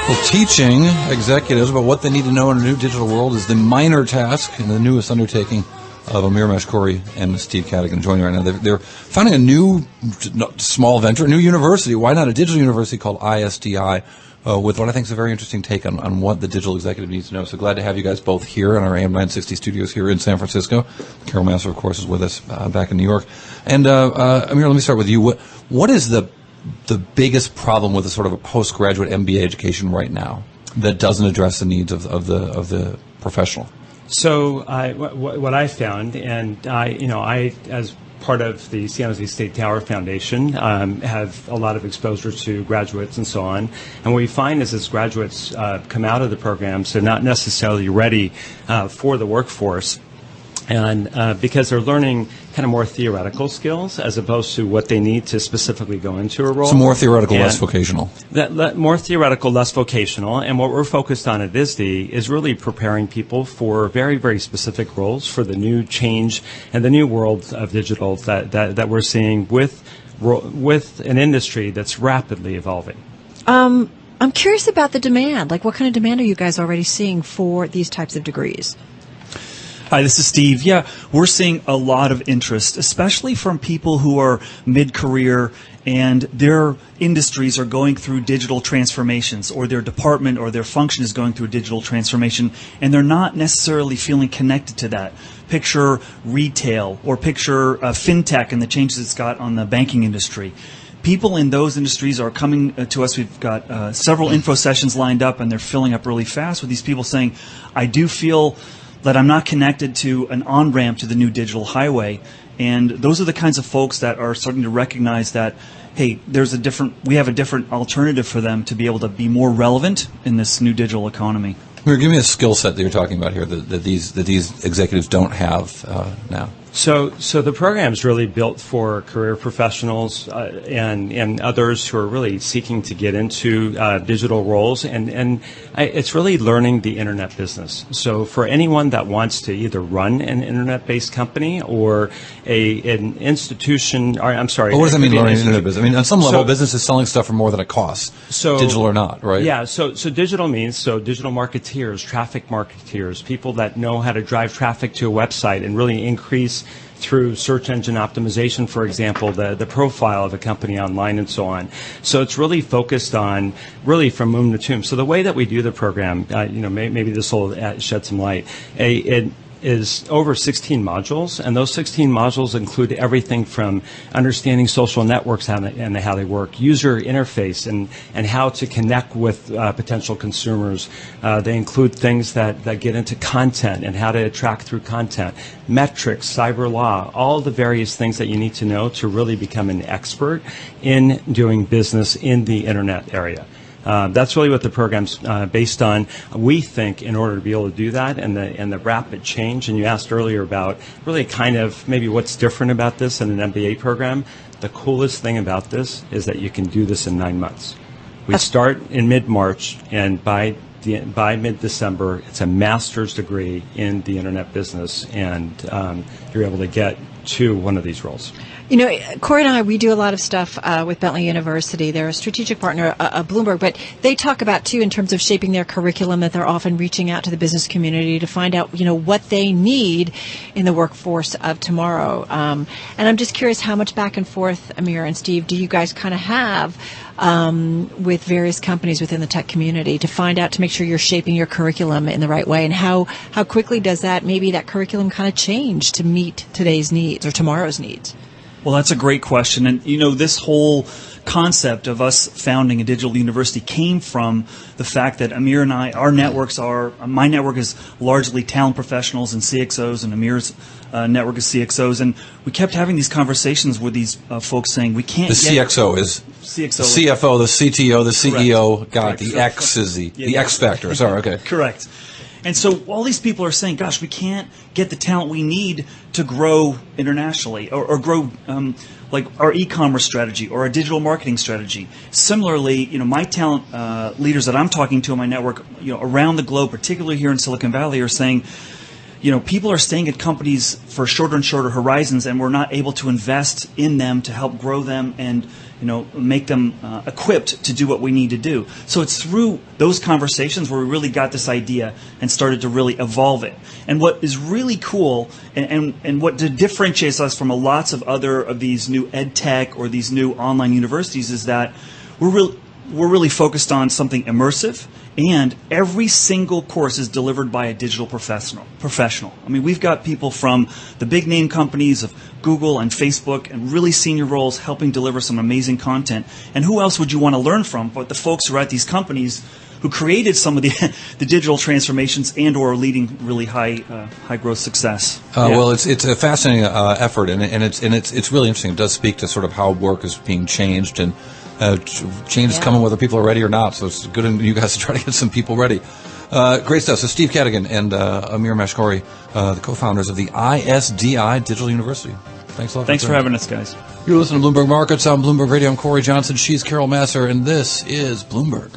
Well, teaching executives about what they need to know in a new digital world is the minor task and the newest undertaking of Amir Mashkouri and Steve Cadigan joining right now. They're founding a new small venture, a new university. Why not a digital university called ISDI? With what I think is a very interesting take on what the digital executive needs to know. So glad to have you guys both here in our AM 960 studios here in San Francisco. Carol Masser, of course, is with us back in New York. And Amir, let me start with you. What is the biggest problem with a sort of a postgraduate MBA education right now that doesn't address the needs of the professional? So what I found, and I as part of the San Jose State Tower Foundation, have a lot of exposure to graduates and so on. And what we find is as graduates come out of the programs, they're not necessarily ready for the workforce. And because they're learning kind of more theoretical skills as opposed to what they need to specifically go into a role. So more theoretical, less vocational. More theoretical, less vocational. And what we're focused on at ISDI is really preparing people for very, very specific roles for the new change and the new world of digital that we're seeing with an industry that's rapidly evolving. I'm curious about the demand. Like, what kind of demand are you guys already seeing for these types of degrees? Hi, this is Steve. Yeah, we're seeing a lot of interest, especially from people who are mid-career and their industries are going through digital transformations, or their department or their function is going through digital transformation, and they're not necessarily feeling connected to that. Picture retail, or picture fintech and the changes it's got on the banking industry. People in those industries are coming to us. We've got several info sessions lined up, and they're filling up really fast with these people saying, I do feel that I'm not connected to an on-ramp to the new digital highway. And those are the kinds of folks that are starting to recognize that, hey, we have a different alternative for them to be able to be more relevant in this new digital economy. Give me a skill set that you're talking about here that these executives don't have now. So the program is really built for career professionals and others who are really seeking to get into digital roles, and it's really learning the internet business. So for anyone that wants to either run an internet-based company or an institution, or I'm sorry. But what does that mean, learning internet business? I mean, on some level, business is selling stuff for more than it costs, digital or not, right? Yeah. So digital means digital marketeers, traffic marketeers, people that know how to drive traffic to a website and really increase through search engine optimization, for example, the profile of a company online and so on. So it's really focused on really from womb to tomb. So the way that we do the program, maybe this will shed some light. It is over 16 modules, and those 16 modules include everything from understanding social networks and how they work, user interface and how to connect with potential consumers. They include things that get into content and how to attract through content, metrics, cyber law, all the various things that you need to know to really become an expert in doing business in the internet area. That's really what the program's based on. We think in order to be able to do that and the rapid change, and you asked earlier about really kind of maybe what's different about this in an MBA program, the coolest thing about this is that you can do this in 9 months. We start in mid-March, and by mid-December, it's a master's degree in the internet business, and you're able to get to one of these roles. You know, Corey and I, we do a lot of stuff with Bentley University. They're a strategic partner of Bloomberg, but they talk about, too, in terms of shaping their curriculum, that they're often reaching out to the business community to find out, what they need in the workforce of tomorrow. And I'm just curious how much back and forth, Amir and Steve, do you guys kind of have with various companies within the tech community to find out, to make sure you're shaping your curriculum in the right way? And how quickly does that curriculum kind of change to meet today's needs or tomorrow's needs? Well, that's a great question. And, this whole concept of us founding a digital university came from the fact that Amir and I, my network is largely talent professionals and CXOs, and Amir's network is CXOs. And we kept having these conversations with these folks saying, we can't CXO is CXO, the CFO, the CTO, the CEO. Correct. Got it. The X is the X factor. Sorry, okay. Correct. And so all these people are saying, gosh, we can't get the talent we need to grow internationally or grow like our e-commerce strategy or our digital marketing strategy. Similarly, my talent leaders that I'm talking to in my network, around the globe, particularly here in Silicon Valley, are saying, people are staying at companies for shorter and shorter horizons, and we're not able to invest in them to help grow them and make them equipped to do what we need to do. So it's through those conversations where we really got this idea and started to really evolve it. And what is really cool and what differentiates us from lots of other of these new ed tech or these new online universities is that we're really focused on something immersive, and every single course is delivered by a digital professional. I mean, we've got people from the big name companies of Google and Facebook and really senior roles helping deliver some amazing content. And who else would you want to learn from but the folks who are at these companies who created some of the digital transformations and or are leading really high growth success. Well, it's a fascinating effort, and it's really interesting. It does speak to sort of how work is being changed, and change is coming whether people are ready or not. So it's good of you guys to try to get some people ready. Great stuff. So Steve Cadigan and Amir Mashkori, the co-founders of the ISDI Digital University. Thanks a lot. Thanks for having us, guys. You're listening to Bloomberg Markets on Bloomberg Radio. I'm Corey Johnson. She's Carol Masser, and this is Bloomberg.